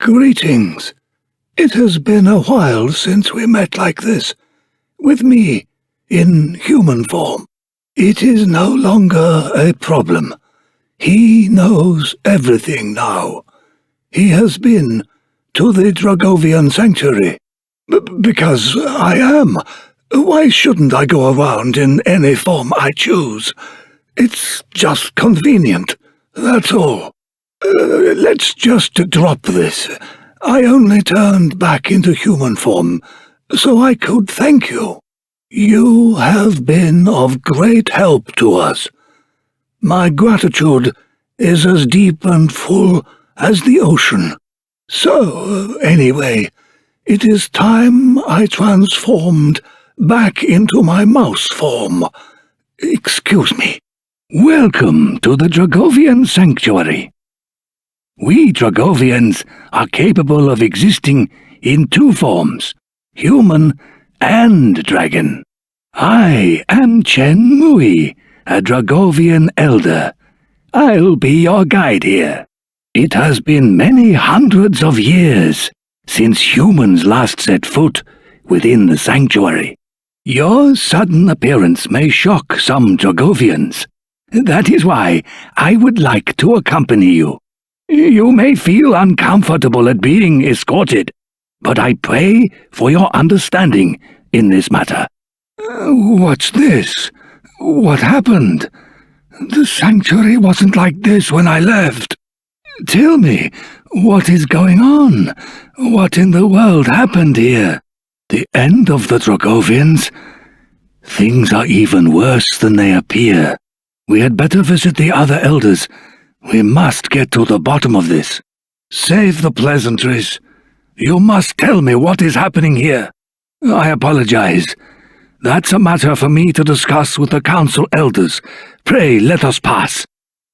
Greetings. It has been a while since we met like this, with me, in human form. It is no longer a problem. He knows everything now. He has been to the Dragovian sanctuary. Because I am. Why shouldn't I go around in any form I choose? It's just convenient, that's all. Let's just drop this. I only turned back into human form so I could thank you. You have been of great help to us. My gratitude is as deep and full as the ocean. So, anyway, it is time I transformed back into my mouse form. Excuse me. Welcome to the Dragovian Sanctuary. We Dragovians are capable of existing in two forms, human and dragon. I am Chen Mui, a Dragovian elder. I'll be your guide here. It has been many hundreds of years since humans last set foot within the sanctuary. Your sudden appearance may shock some Dragovians. That is why I would like to accompany you. You may feel uncomfortable at being escorted, but I pray for your understanding in this matter. What's this? What happened? The sanctuary wasn't like this when I left. Tell me, what is going on? What in the world happened here? The end of the Dragovians? Things are even worse than they appear. We had better visit the other elders. We must get to the bottom of this. Save the pleasantries. You must tell me what is happening here. I apologize. That's a matter for me to discuss with the council elders. Pray let us pass.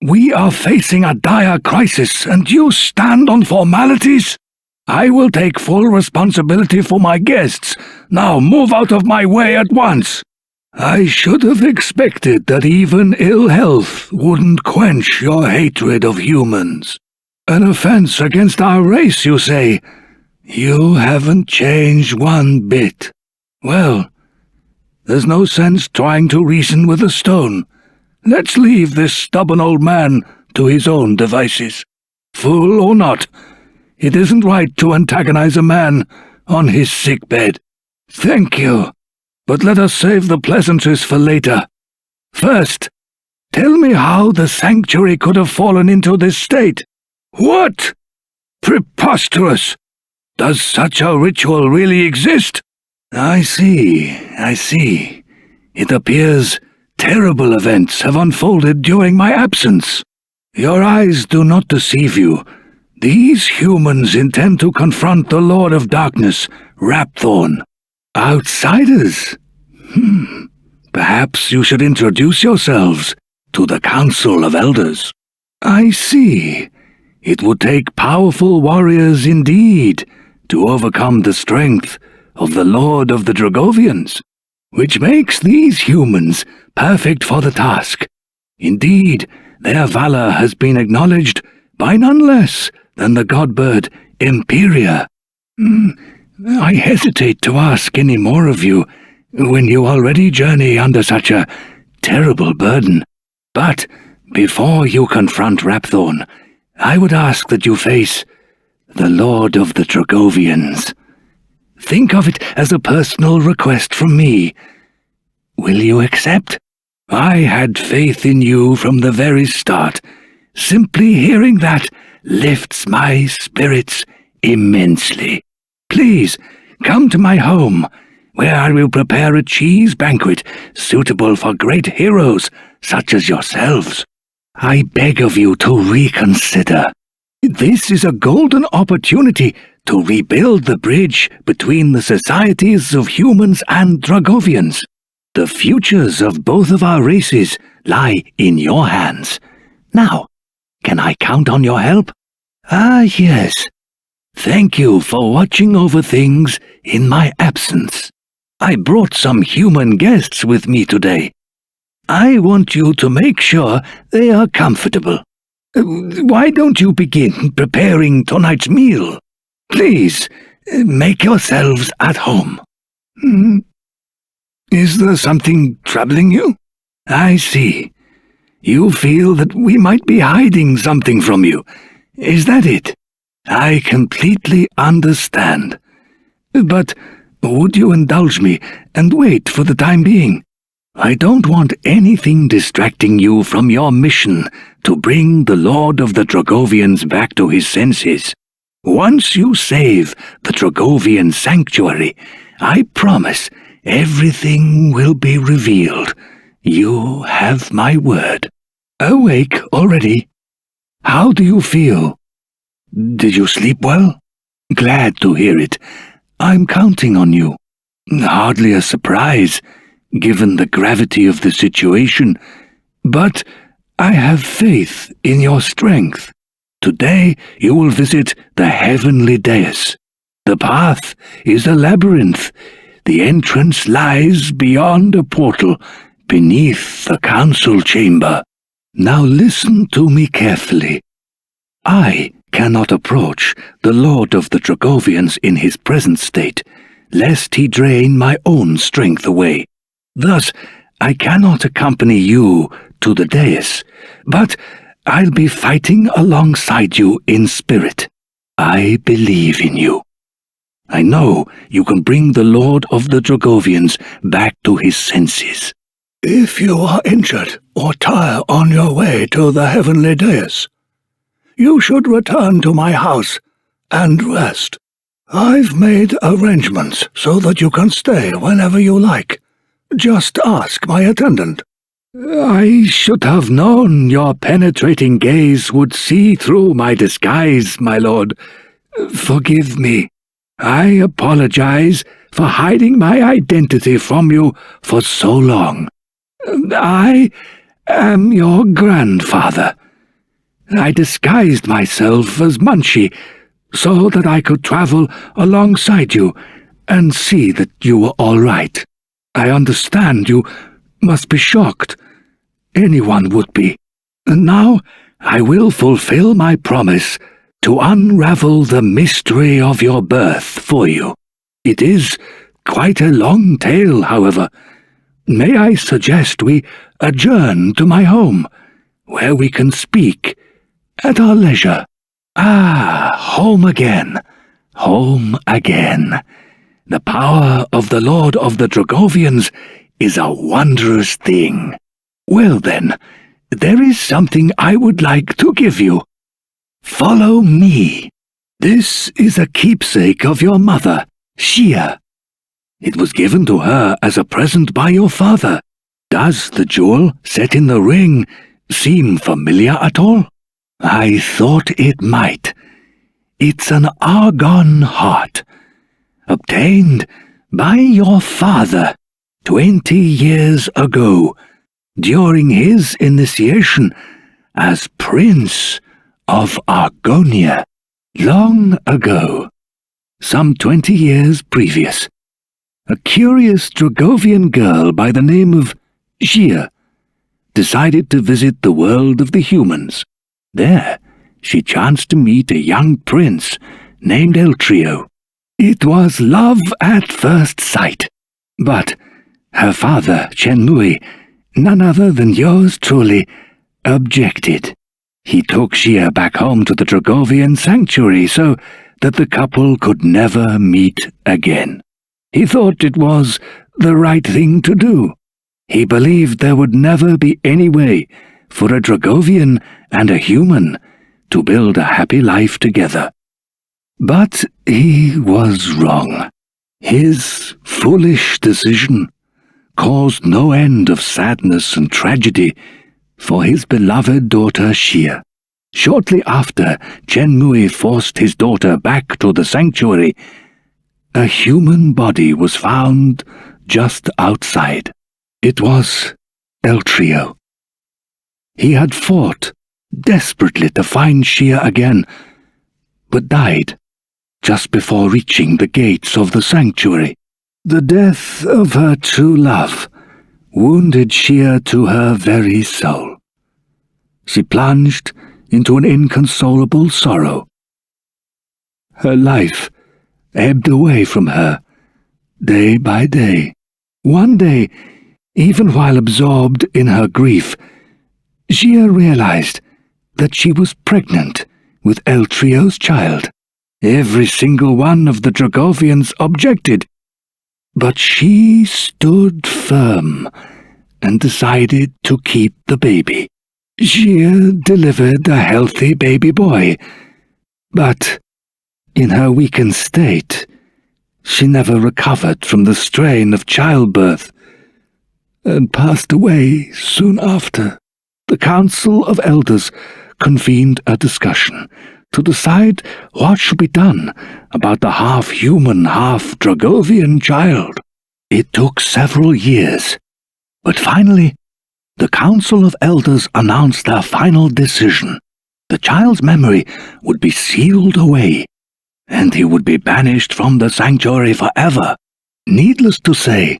We are facing a dire crisis, and you stand on formalities? I will take full responsibility for my guests. Now move out of my way at once. I should have expected that even ill health wouldn't quench your hatred of humans. An offense against our race, you say? You haven't changed one bit. Well, there's no sense trying to reason with a stone. Let's leave this stubborn old man to his own devices. Fool or not, it isn't right to antagonize a man on his sickbed. Thank you. But let us save the pleasantries for later. First, tell me how the sanctuary could have fallen into this state. What? Preposterous! Does such a ritual really exist? I see. It appears terrible events have unfolded during my absence. Your eyes do not deceive you. These humans intend to confront the Lord of Darkness, Rapthorn. Outsiders? Perhaps you should introduce yourselves to the Council of Elders. I see. It would take powerful warriors indeed to overcome the strength of the Lord of the Dragovians, which makes these humans perfect for the task. Indeed, their valor has been acknowledged by none less than the godbird Imperia. I hesitate to ask any more of you when you already journey under such a terrible burden. But before you confront Rapthorn, I would ask that you face the Lord of the Dragovians. Think of it as a personal request from me. Will you accept? I had faith in you from the very start. Simply hearing that lifts my spirits immensely. Please, come to my home, where I will prepare a cheese banquet suitable for great heroes such as yourselves. I beg of you to reconsider. This is a golden opportunity to rebuild the bridge between the societies of humans and Dragovians. The futures of both of our races lie in your hands. Now, can I count on your help? Ah, yes. Thank you for watching over things in my absence. I brought some human guests with me today. I want you to make sure they are comfortable. Why don't you begin preparing tonight's meal? Please, make yourselves at home. Is there something troubling you? I see. You feel that we might be hiding something from you. Is that it? I completely understand. But would you indulge me and wait for the time being? I don't want anything distracting you from your mission to bring the Lord of the Dragovians back to his senses. Once you save the Dragovian sanctuary, I promise everything will be revealed. You have my word. Awake already? How do you feel? Did you sleep well? Glad to hear it. I'm counting on you. Hardly a surprise, given the gravity of the situation, but I have faith in your strength. Today you will visit the heavenly dais. The path is a labyrinth. The entrance lies beyond a portal, beneath the council chamber. Now listen to me carefully. I cannot approach the Lord of the Dragovians in his present state, lest he drain my own strength away. Thus, I cannot accompany you to the dais, but I'll be fighting alongside you in spirit. I believe in you. I know you can bring the Lord of the Dragovians back to his senses. If you are injured or tire on your way to the heavenly dais, you should return to my house and rest. I've made arrangements so that you can stay whenever you like. Just ask my attendant. I should have known your penetrating gaze would see through my disguise, my lord. Forgive me. I apologize for hiding my identity from you for so long. I am your grandfather. I disguised myself as Munchie so that I could travel alongside you and see that you were all right. I understand you must be shocked. Anyone would be. And now I will fulfill my promise to unravel the mystery of your birth for you. It is quite a long tale, however. May I suggest we adjourn to my home, where we can speak at our leisure? Home again. Home again. The power of the Lord of the Dragovians is a wondrous thing. Well then, there is something I would like to give you. Follow me. This is a keepsake of your mother, Xia. It was given to her as a present by your father. Does the jewel set in the ring seem familiar at all? I thought it might. It's an argon heart, obtained by your father 20 years ago, during his initiation as Prince of Argonia. Long ago, some 20 years previous, a curious Dragovian girl by the name of Xia decided to visit the world of the humans. There, she chanced to meet a young prince named Eltrio. It was love at first sight, but her father, Chen Mui, none other than yours truly, objected. He took Xia back home to the Dragovian sanctuary so that the couple could never meet again. He thought it was the right thing to do. He believed there would never be any way for a Dragovian and a human to build a happy life together. But he was wrong. His foolish decision caused no end of sadness and tragedy for his beloved daughter Xia. Shortly after Chen Mui forced his daughter back to the sanctuary, a human body was found just outside. It was Eltrio. He had fought desperately to find Xia again, but died just before reaching the gates of the sanctuary. The death of her true love wounded Xia to her very soul. She plunged into an inconsolable sorrow. Her life ebbed away from her, day by day. One day, even while absorbed in her grief, Xia realized that she was pregnant with El Trio's child. Every single one of the Dragovians objected, but she stood firm and decided to keep the baby. Xia delivered a healthy baby boy, but in her weakened state, she never recovered from the strain of childbirth and passed away soon after. The Council of Elders convened a discussion to decide what should be done about the half-human, half-Dragovian child. It took several years, but finally, the Council of Elders announced their final decision. The child's memory would be sealed away, and he would be banished from the sanctuary forever. Needless to say,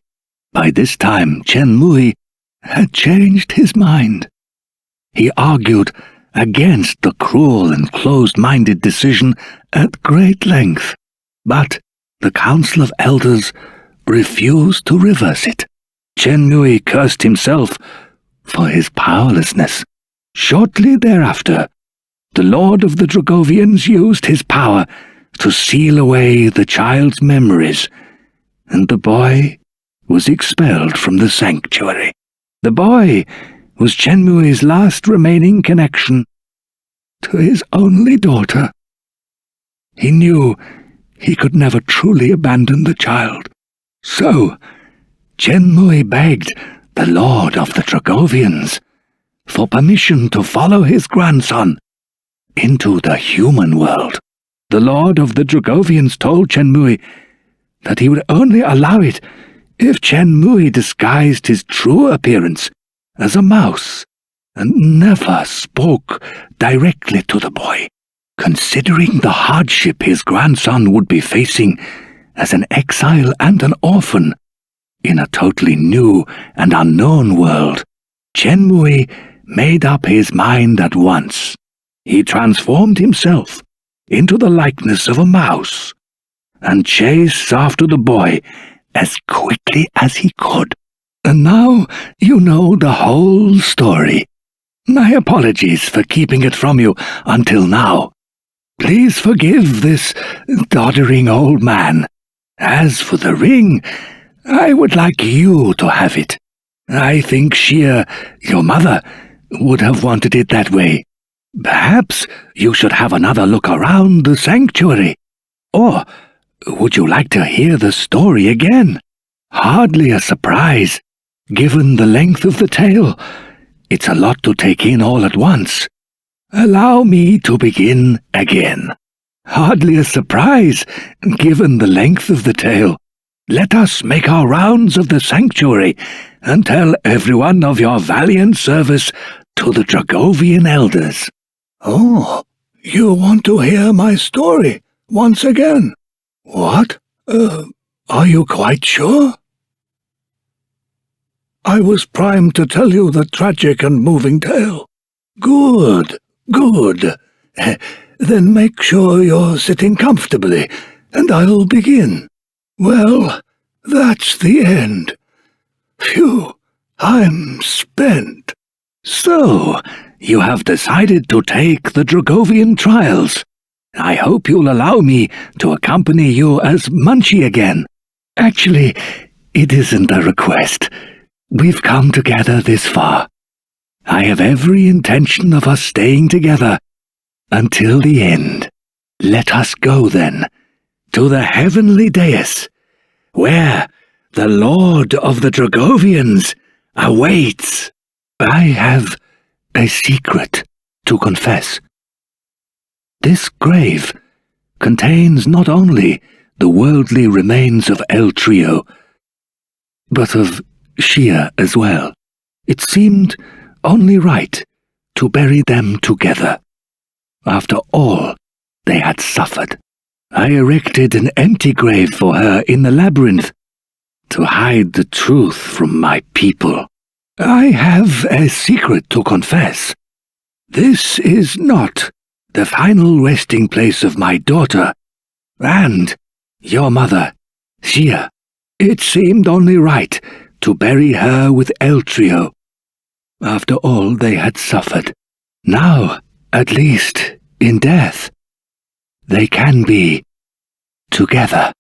by this time Chen Mui had changed his mind. He argued against the cruel and closed-minded decision at great length, but the Council of Elders refused to reverse it. Chen Mui cursed himself for his powerlessness. Shortly thereafter, the Lord of the Dragovians used his power to seal away the child's memories, and the boy was expelled from the sanctuary. The boy was Chen Mui's last remaining connection to his only daughter. He knew he could never truly abandon the child. So, Chen Mui begged the Lord of the Dragovians for permission to follow his grandson into the human world. The Lord of the Dragovians told Chen Mui that he would only allow it if Chen Mui disguised his true appearance as a mouse and never spoke directly to the boy. Considering the hardship his grandson would be facing as an exile and an orphan in a totally new and unknown world, Chen Mui made up his mind at once. He transformed himself into the likeness of a mouse and chased after the boy as quickly as he could. And now you know the whole story. My apologies for keeping it from you until now. Please forgive this doddering old man. As for the ring, I would like you to have it. I think Xia, your mother, would have wanted it that way. Perhaps you should have another look around the sanctuary. Or would you like to hear the story again? Hardly a surprise, given the length of the tale. It's a lot to take in all at once. Allow me to begin again. Hardly a surprise, given the length of the tale. Let us make our rounds of the sanctuary and tell everyone of your valiant service to the Dragovian elders. Oh, you want to hear my story once again? What? Are you quite sure? I was primed to tell you the tragic and moving tale. Good, good. Then make sure you're sitting comfortably, and I'll begin. Well, that's the end. Phew, I'm spent. So, you have decided to take the Dragovian trials. I hope you'll allow me to accompany you as Munchie again. Actually, it isn't a request. We've come together this far. I have every intention of us staying together until the end. Let us go, then, to the heavenly dais, where the Lord of the Dragovians awaits. I have a secret to confess. This grave contains not only the worldly remains of El Trio, but of Xia as well. It seemed only right to bury them together. After all they had suffered, I erected an empty grave for her in the labyrinth to hide the truth from my people. I have a secret to confess. This is not the final resting place of my daughter, And your mother, Xia. It seemed only right to bury her with Eltrio, after all they had suffered. Now, at least, in death, they can be together.